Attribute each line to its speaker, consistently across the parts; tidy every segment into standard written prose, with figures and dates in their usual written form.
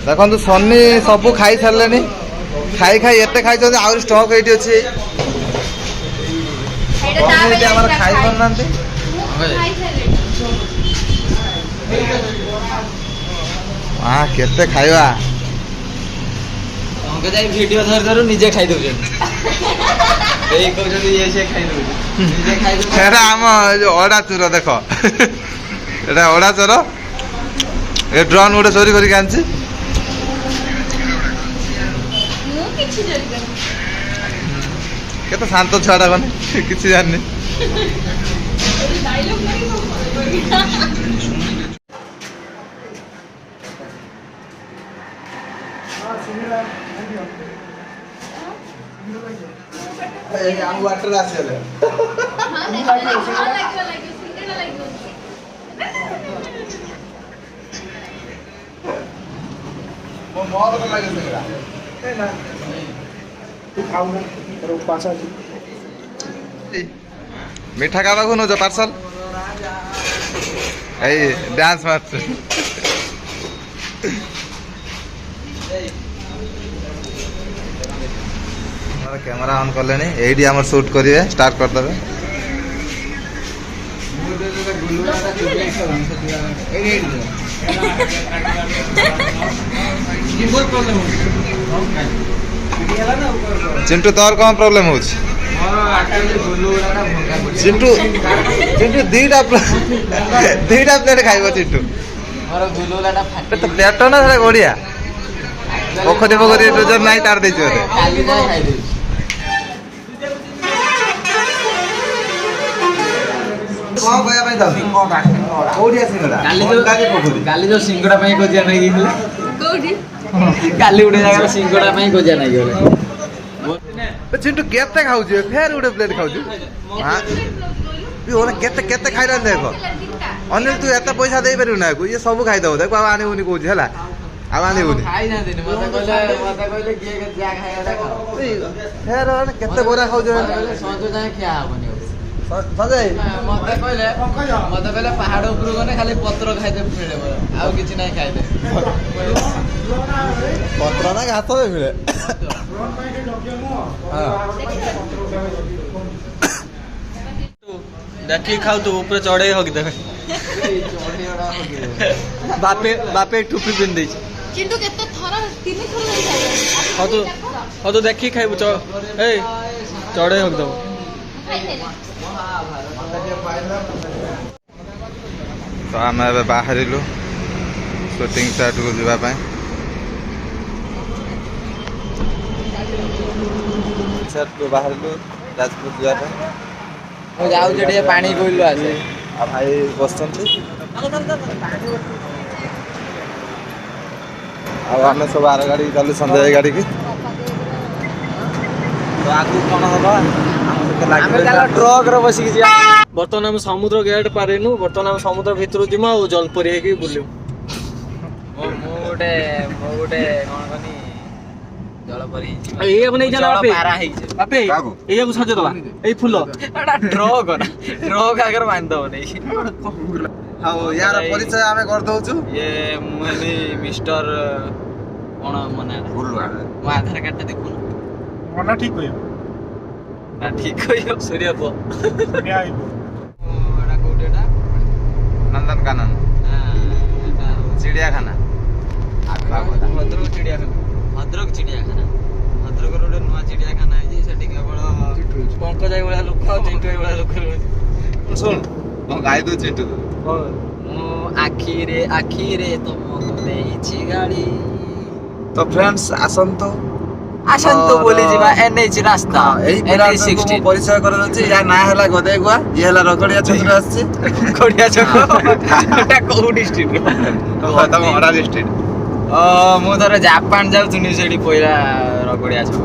Speaker 1: ଦେଖନ୍ତୁ ସନ୍ନି ସବୁ ଖାଇ ସାରିଲେଣି। ଖାଇ ଖାଇ ଏତେ ଖାଇଛନ୍ତି ଆହୁରି ଷ୍ଟକ୍ ଏଇଠି ଅଛି। ଆମର ଖାଇ ପାରୁନାହାନ୍ତି। କେତେ ଖାଇବା
Speaker 2: ଯାଇ ଭିଡିଓ ଧରି ଧରୁ ନିଜେ ଖାଇ ଦଉଛନ୍ତି। ଏଇ କହୁଛନ୍ତି ଇଏ ସେ ଖାଇ ଦଉଛି ନିଜେ ଖାଇ ଦଉଛି।
Speaker 1: ଏଟା ଆମ ଯୋଉ ଅଡା ଚୁର ଦେଖ ଏଟା ଅଡା ଚୋର। ଏ ଡ୍ରୋନ୍ ଗୋଟେ ଚୋରି କରିକି ଆଣିଛି। କେତେ ଶାନ୍ତ ଛୁଆଟା କନି କିଛି ଜାଣିନି। ମିଠା ଖାଇବାକୁ ନଉଛ ପାର୍ସଲ ଏଇ ଡ୍ୟାନ୍ସ ମାରୁଛୁ। କ୍ୟାମେରା ଅନ୍ କଲେଣି ଏଇଠି ଆମର ସୁଟ୍ କରିବେ ଷ୍ଟାର୍ଟ କରିଦେବେ। ଚିଣ୍ଟୁ ତୋର କ'ଣ ପ୍ରୋବ୍ଲେମ ହଉଛି? ଚିଣ୍ଟୁ ଚିଣ୍ଟୁ ଦିଟା ପ୍ଲେଟ୍ ଖାଇବ ଚିଣ୍ଟୁ। ତ ପ୍ଲେଟ୍ ନା ସେଟା ଗଡ଼ିଆ ପୋଖରୀ ରୋଜର ନାହିଁ ତାର ଦେଇଛି ବୋଧେ।
Speaker 2: କାଲି ଯୋଉ ସିଙ୍ଗଡା ପାଇଁ ଗଜା ନାଗିଥିଲା କାଲି ଗୋଟେ ଜାଗାରେ ସିଙ୍ଗଡା ପାଇଁ ଗଜା ନାଗିଗଲା।
Speaker 1: ଚିଣ୍ଟୁ କେତେ ଖାଉଛି ଫେର ଗୋଟେ ପ୍ଲେଟ୍ ଖାଉଛି। କେତେ କେତେ ଖାଇଲାନି ଦେଖ। ଅନିଲ ତୁ ଏତେ ପଇସା ଦେଇପାରିବୁ ନା ଇଏ ସବୁ ଖାଇଦବ ଦେଖ ଆଉ ଆଣିବୁନି କହୁଛି ହେଲା ଆଉ ଆଣିବୁନି। ଫେର କେତେ ବରା ଖାଉଛ
Speaker 2: ଖିଆ ହବନି। ମତେ କହିଲେ ପାହାଡ ଉପରକୁ ଗଲେ ଖାଲି ପତ୍ର ଖାଇତେ ମିଳେ ଆଉ କିଛି ନାହିଁ ଖାଇତେ।
Speaker 1: ପତ୍ର ନା ଘାସ ବି ମିଳେ।
Speaker 2: ଦେଖିକି ଖାଉ ତୁ ଉପରେ ଚଢେଇ ହକି ଦେବେ। ବାପେ ଟୁପି ପିନ୍ଧି ଦେଇଛି।
Speaker 3: କିନ୍ତୁ କେତେ ଥର 3 ଥର
Speaker 2: ହଉ ତୁ ଦେଖିକି ଖାଇବୁ। ଏଇ ଚଢେଇ ହକି ଦେବ।
Speaker 1: ତ ଆମେ ଏବେ ବାହାରିଲୁ ସୁଟିଂ ସାଇଟ୍କୁ ଯିବା ପାଇଁ। ବାହାରିଲୁ ଯାଜପୁର ଯିବା ପାଇଁ।
Speaker 2: ମୁଁ ଯାଉଛି ଟିକେ ପାଣି କୋଇଲୁ ଆସେ।
Speaker 1: ଆଉ ଭାଇ ବସିଛନ୍ତି ଆଉ ଆମେ ସବୁ ଆର ଗାଡ଼ିକି ଚାଲୁ ସଞ୍ଜୟ ଗାଡ଼ିକି। ତ ଆଗକୁ କ'ଣ ହବା
Speaker 2: ଟ୍ରକରେ ବସିକି ଯିବା। ବର୍ତ୍ତମାନ ଆମେ ସମୁଦ୍ର ଗେଟ୍ ପାରିନୁ। ବର୍ତ୍ତମାନ ଆମେ ସମୁଦ୍ର ଭିତରୁ ଯିମୁ ଆଉ ଜଲପରି ହେଇକି ବୁଲିବୁ। ମୁଁ ଗୋଟେ କ'ଣ କନି ଜଳପରି ଏଇଆକୁ ନେଇ ଚାଲ ବାପେ ଏଇଆକୁ ସଜେଇଦବା। ଏଇ ଫୁଲ ଟ୍ରକ୍ ଆଗରେ ବାନ୍ଧିଦବ ନେଇ।
Speaker 1: ଆଉ ୟାର ପରିଚୟ ଆମେ କରିଦଉଛୁ।
Speaker 2: ମୁଁ ହେଲି ମିଷ୍ଟର କ'ଣ ମାନେ ମୋ ଆଧାର କାର୍ଡଟା ଦେଖୁନ
Speaker 4: ମନା ଠିକ କହିବ
Speaker 2: ନା ଠିକ କହିବ ସୂର୍ୟ ପୁଅ।
Speaker 1: ନନ୍ଦନକାନନ ଚିଡ଼ିଆଖାନା
Speaker 2: ଭଦ୍ରକ ଚିଡ଼ିଆଖାନା। ଭଦ୍ରକର ଗୋଟେ ନୂଆ ଚିଡ଼ିଆଖାନା ହେଇଛି। ସେଠି କେବଳ ପଙ୍କଜ ଭଳିଆ ଲୋକ ଆଉ ଚିଣ୍ଟୁ ଭଳିଆ ଲୋକ ରହୁଛି।
Speaker 1: ଶୁଣ ମୁଁ ଗାଇ ଦଉଛି ଚିଣ୍ଟୁ।
Speaker 2: ମୁଁ ଆଖିରେ ତମକୁ ଦେଇଛି ଗାଳି।
Speaker 1: ତ ଫ୍ରେଣ୍ଡସ୍ ଆସନ୍ତୁ
Speaker 2: ବୋଲି ଯିବା NH ରାସ୍ତା।
Speaker 1: ଏଇ NH16 ପରିଚୟ କରାଯାଉଛି। ୟା ନାଁ ହେଲା ଗଦେଗୁଆ। ଇଏ ହେଲା ରଗଡିଆ ଛକରୁ ଆସିଛି।
Speaker 2: ରଗଡିଆ ଛକ ଏଟା କୋଉ ଡିଷ୍ଟ୍ରିକ୍ଟ?
Speaker 1: ତମ ଅଡା ଡିଷ୍ଟ୍ରିକ୍ଟ।
Speaker 2: ମୁଁ ଥରେ ଜାପାନ ଯାଉଥିଲି ସେଠି ପଇଲା ରଗଡିଆ ଛକ।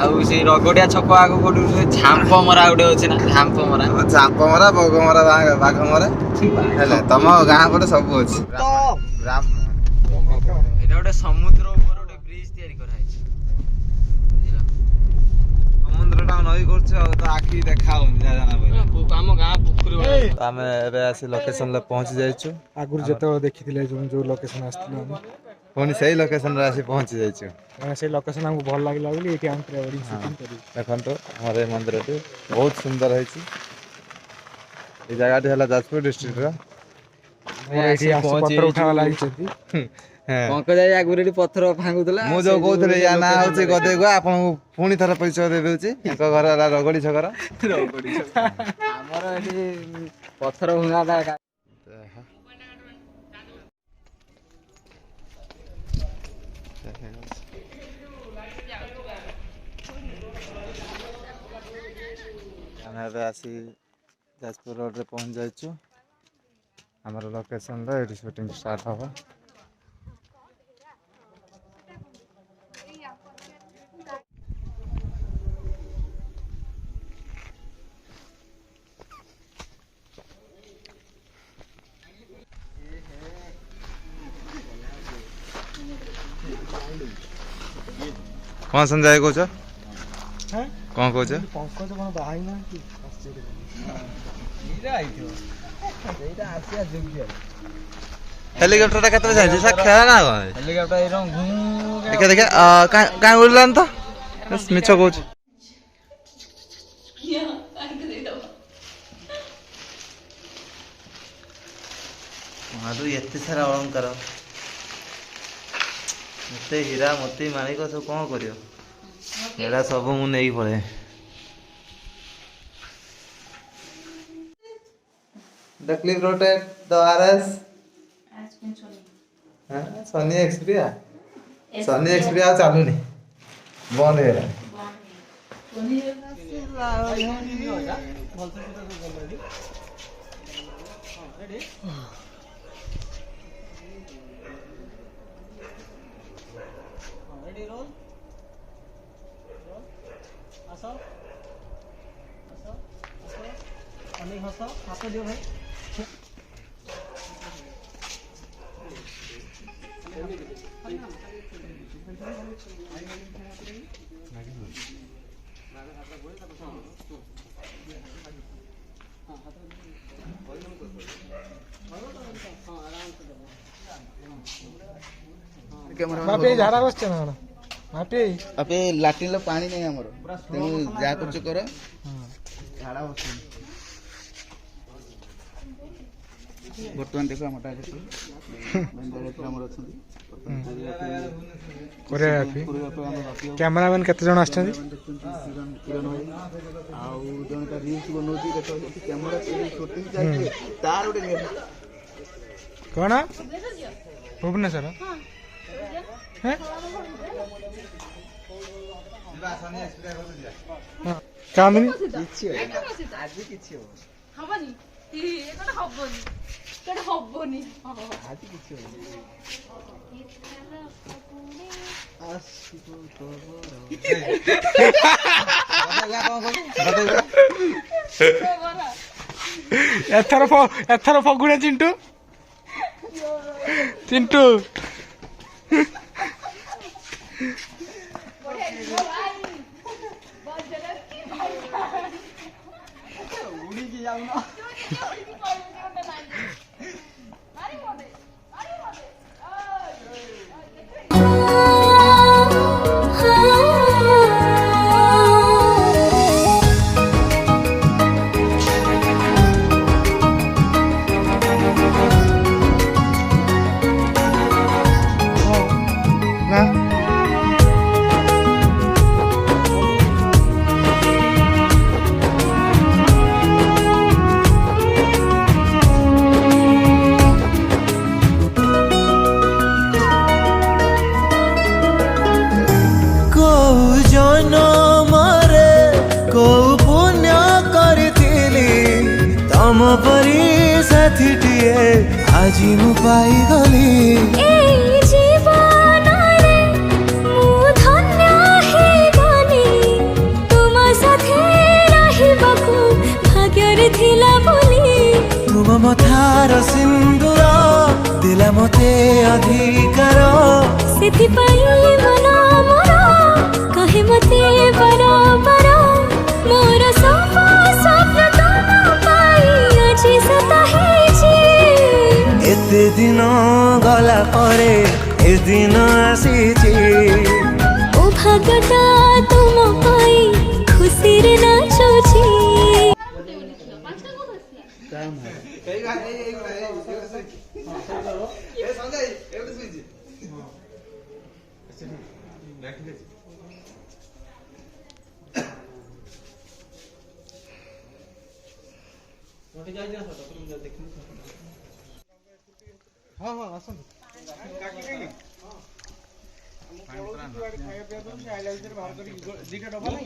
Speaker 2: ଆଉ ସେଇ ରଗଡିଆ ଛକ ଆଗକୁ ଗୋଟେ ଝାମ୍ପମରା ଗୋଟେ ଅଛି ନା
Speaker 1: ଝାମ୍ପମରା ବଗମରା ବାଘମରା ହେଲେ ତମ ଗାଁ ପଟେ ସବୁ ଅଛି।
Speaker 2: ଏଇଟା ଗୋଟେ ସମୁଦ୍ର ଉପରେ ଗୋଟେ ବ୍ରିଜ ତିଆରି କରାହେଇଛି।
Speaker 1: ସମୁଦ୍ରଟା ନଈ କରୁଛୁ ଆଉ ତ ଆଖି ଦେଖା ହଉନି ଯାହା ଜଣା ପଡ଼ିଲା।
Speaker 2: ଆମ ଗାଁ ପୋଖରୀ।
Speaker 1: ଆମେ ଏବେ ଆସି ଲୋକେସନରେ ପହଞ୍ଚି ଯାଇଛୁ।
Speaker 4: ଆଗରୁ ଯେତେବେଳେ ଦେଖିଥିଲେ ଯୋଉ ଲୋକେସନ ଆସିଥିଲେ ଆମେ
Speaker 1: ପୁଣି ସେଇ ଲୋକେସନରେ ଆସି ପହଞ୍ଚି ଯାଇଛୁ।
Speaker 2: ସେ ଲୋକେସନ ଆମକୁ ଭଲ ଲାଗିଲା ବୋଲି ଏଠି ଆମେ ପ୍ରି ୱେଡିଂ ସୁଟିଂ କରିବୁ।
Speaker 1: ଦେଖନ୍ତୁ ଆମର ଏ ମନ୍ଦିରଟି ବହୁତ ସୁନ୍ଦର ହେଇଛି। ଏ ଜାଗାଟି ହେଲା ଯାଜପୁର ଡିଷ୍ଟ୍ରିକ୍ଟର।
Speaker 2: ଏଠି ପତ୍ର ଉଠାବା ଲାଗିଛନ୍ତି।
Speaker 4: ପଙ୍କଜ ଭାଇ ଆଗରୁ ଏଠି ପଥର ଭାଙ୍ଗୁଥିଲା।
Speaker 1: ମୁଁ ଯୋଉ କହୁଥିଲି ୟା ନାଁ ହଉଛି ଗଦେଇ ଗୁଆ। ଆପଣଙ୍କୁ ପୁଣି ଥରେ ପରିଚୟ ଦେଇ ଦଉଛି। ତାଙ୍କ ଘର ହେଲା ରଗଡି ଛକର।
Speaker 4: ଆମର ଏଠି ପଥର ଭଙ୍ଗା
Speaker 1: ଆମେ ଏବେ ଆସି ଯାଜପୁର ରୋଡ଼ରେ ପହଞ୍ଚି ଯାଇଛୁ। ଆମର ଲୋକେସନରେ ଏଠି ସୁଟିଂ ଷ୍ଟାର୍ଟ ହେବ। କ'ଣ ସଞ୍ଜୟ କହୁଛ? କ'ଣ କହୁଛ?
Speaker 2: ପଙ୍କଜ କ'ଣ ବାହା ହେଇନାହାନ୍ତି?
Speaker 1: ହେଲିକପ୍ଟରଟା କେତେବେଳେ ଯାଇଛି? ସେ ଖେଳ ନା କ'ଣ? ଦେଖିଆ ଦେଖିଆ କାହିଁ ଉଡ଼ିଲାନି ତ? ମିଛ କହୁଛି। ଏତେ ସାରା ଅଳଙ୍କାର, ଏତେ ହୀରା ମୋତି ମାଣିକ ସବୁ କ'ଣ କରିବ? ଏଇଟା ସବୁ ମୁଁ ନେଇକି ପଳାଏ। The clip rotate the RS. Sony Xperia. Sony Xperia ଆଉ ଚାଲୁନି, ବନ୍ଦ ହେଇଗଲା।
Speaker 2: ବାପି ଝାଡ଼ା ବସିଛ ନା କ'ଣ? ବାପି
Speaker 4: ଏବେ ଲାଟ୍ରିନ୍ର ପାଣି ନାହିଁ ଆମର, ତେଣୁ ଯାହା କରୁଛ କର। ଝାଡ଼ା ବସୁନି। ବର୍ତ୍ତମାନ ଦେଖ ଆମର ଆମର ଅଛନ୍ତି
Speaker 2: କ୍ୟାମେରାମ୍ୟାନ୍ କେତେ ଜଣ ଆସିଛନ୍ତି?
Speaker 4: ଆଉ ଜଣେ ତା ରିଲ୍ସ ବନଉଛି। ଦେଖ କ୍ୟାମେରା ସୁଟିଂ ଚାଲିଛି, ତାର ଗୋଟେ
Speaker 2: କ'ଣ ଭୁବନେଶ୍ୱର? ଚାଉମିନ
Speaker 4: କିଛି ଆଜି କିଛି
Speaker 3: ହବନି, ହବନି
Speaker 4: ଆଜି କିଛି
Speaker 2: ଏଥର ଫଗୁଣେ ଚିଣ୍ଟୁ ଚିଣ୍ଟୁ
Speaker 4: ଉଡ଼ିକି ଯାଉନ।
Speaker 5: तम परी साथीटिए आज मु पाइगली जीवन धन्य हेगली तुम साथे रहिबाकु भाग्यर थिला बोली तुम मथार सिंदूर दिला मते अधिकार सेति पई मन मोर कहे मते बराबर मोर सब स्वप्न एते दिन गला परे दिन आसीची ओ भाग्यटा तुम पाई खुशी रे नाचुची
Speaker 4: काम है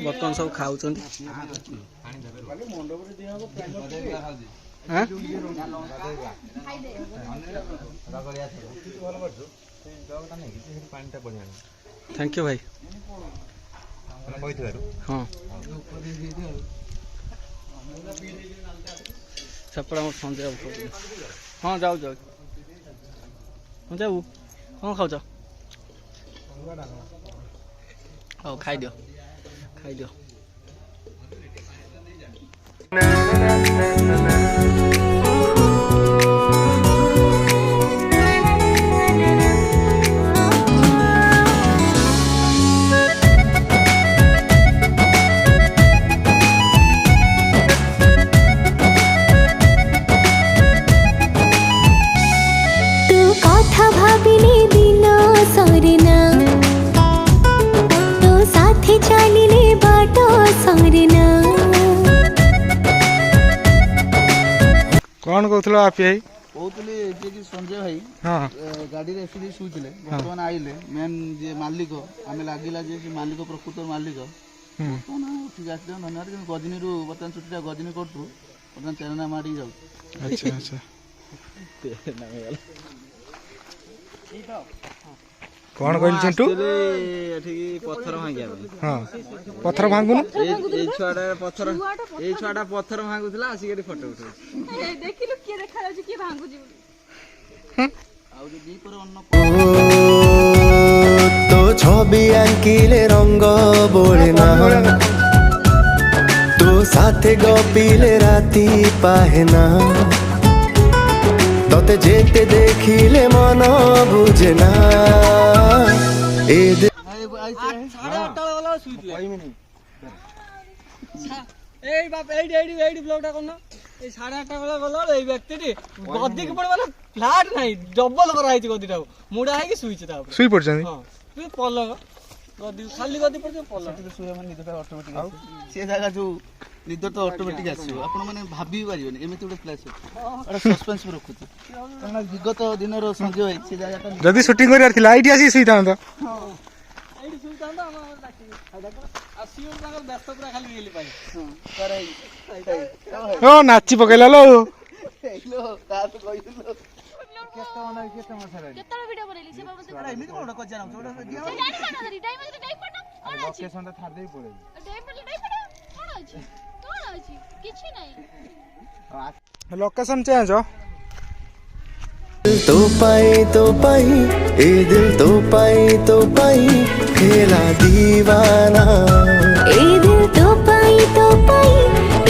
Speaker 2: बर्तन सब खाऊ थैंक यू भाई हाँ छपड़ा मोर संजय हाँ जाऊ जाऊ हाँ जाऊ हाँ खाऊ हाँ खाई दियो
Speaker 1: कौन कहूल आप
Speaker 4: कहते जी संजय भाई
Speaker 1: हाँ
Speaker 4: गाड़ी रे एसडी शुईले बर्तमान आइले मेन जे मालिक आमे लागिला जे मालिक प्रकृत मालिक बर्तमान ठीक आस धन्यवाद गजनी रु बर्तमान छुट्टी गजनी करतु बर्तमान तेरना मारी जाऊ
Speaker 1: अच्छा अच्छा कौन कहल चिंटू
Speaker 2: पत्थर भांगिया
Speaker 1: हाँ पत्थर भांगुनु
Speaker 2: छुआटा पत्थर भांगुला आसिक फोटो उठे
Speaker 3: देखिलु के देखा जाଉଛି के भांगु जी
Speaker 4: आउ जे दी पर अन्न
Speaker 5: तो छवि आंकिले रंग बोलेना तो साथे गपिले राती पाहेना तोते जेते देखिले मन बुझेना ए
Speaker 2: ब्लॉगटा करना এই 8:30 বেলা গলা এই ব্যক্তিটি গদিকে পড়ে মানে ফ্ল্যাট নাই ডবল করা হইছে গদিটাও মুড়া ହେଇକି শুইছে তারপরে
Speaker 1: শুই পড়ছনি
Speaker 2: হ্যাঁ তুই পলক গদি খালি গদি পড়ছে পলক
Speaker 4: শুয়ে মানে নিଦটা অଟोमेटिक आउ से जगह जो निद तो ऑटोमेटिक आसीबो आपण माने भाबी पारिबनी एमिति उडे प्लेस अरे सस्पेंस में रखुती कारण विगत दिन रो संजय भाई से जगह
Speaker 1: जदी शूटिंग करियार थिला आईटी आसी सुई तांतो
Speaker 2: এইটি শুইতাंदा আমার ডাকি আর সিও তাঙ্গর ব্যস্ত পুরা খালি গেলি পাই
Speaker 4: कराई
Speaker 1: ओ नाची पकेला लो
Speaker 4: हेलो ता तो कहिलो
Speaker 3: केतरा वीडियो बनैली से बाबू
Speaker 4: अरे एमिति कोड को जाना छोड़ दिया
Speaker 3: से जानि पाना धरी टाइम से टाइम पटा कोन अछि
Speaker 1: लोकेशन तो थार देई पड़े
Speaker 3: टाइम पटा कोन अछि किछि नाही
Speaker 1: लोकेशन चेंज हो
Speaker 5: तो पाई ए दिल तो पाई खेला दीवाना ए दिल तो पाई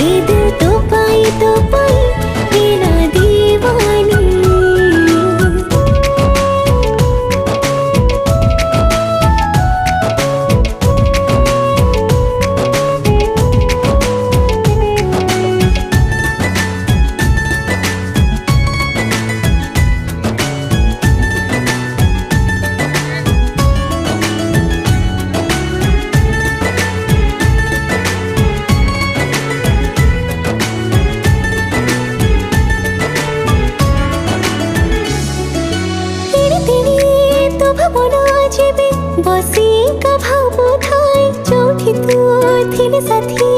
Speaker 5: ए दिल तो पाई खेला दीवानी बसी का भाव थाई जोठी तू थिले साथी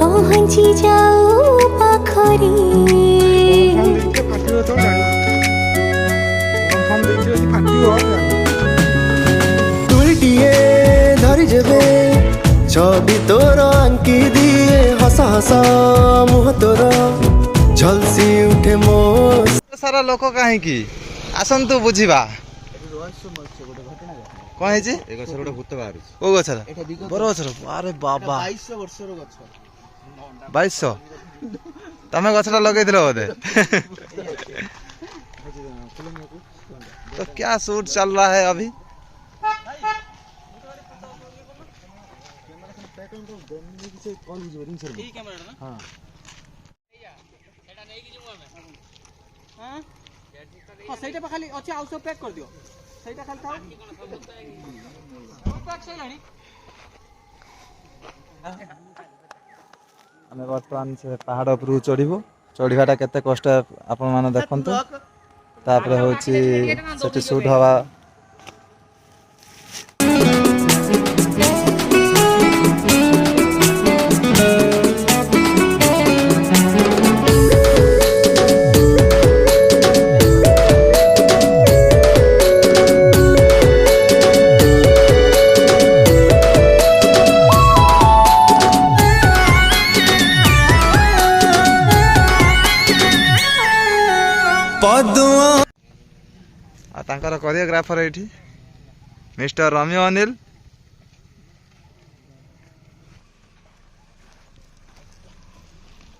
Speaker 5: पहुंची जाओ पाखरी तुलटिए धरी जेबे छवि तोर आंकी दिए हस हस मुह तोर झलसी उठे मो
Speaker 1: सारा लोक काहे की आसंतु बुझिबा कौन है जी
Speaker 4: ए गछर गोटे भूत बाहर
Speaker 1: ओ गछर
Speaker 4: एटा विगत
Speaker 1: बड़ गछर अरे बाबा
Speaker 4: 2200 वर्षर गछ
Speaker 1: 2200 तमे गछटा लगै दिलो बोधे तो क्या शूट चल रहा है अभी?
Speaker 2: ସେଇଟା ପା ଖାଲି ଅଛି ଆଉ ସବୁ ପ୍ୟାକ୍ କରିଦିଅ ସେଇଟା ଖାଲି ଥାଉ ପ୍ୟାକ୍ ସଇଲାଣି
Speaker 1: ଆମେ ବର୍ତ୍ତମାନ ସେ ପାହାଡ଼ ଉପରକୁ ଚଢ଼ିବୁ। ଚଢ଼ିବାଟା କେତେ କଷ୍ଟ ଆପଣମାନେ ଦେଖନ୍ତୁ। ତାପରେ ହେଉଛି ସେଠି ସୁଟ୍ ହବା। ଆଉ ତାଙ୍କର କୋରିଓଗ୍ରାଫର ଏଇଠି ମିଷ୍ଟର ରମ୍ୟ ଅନିଲ।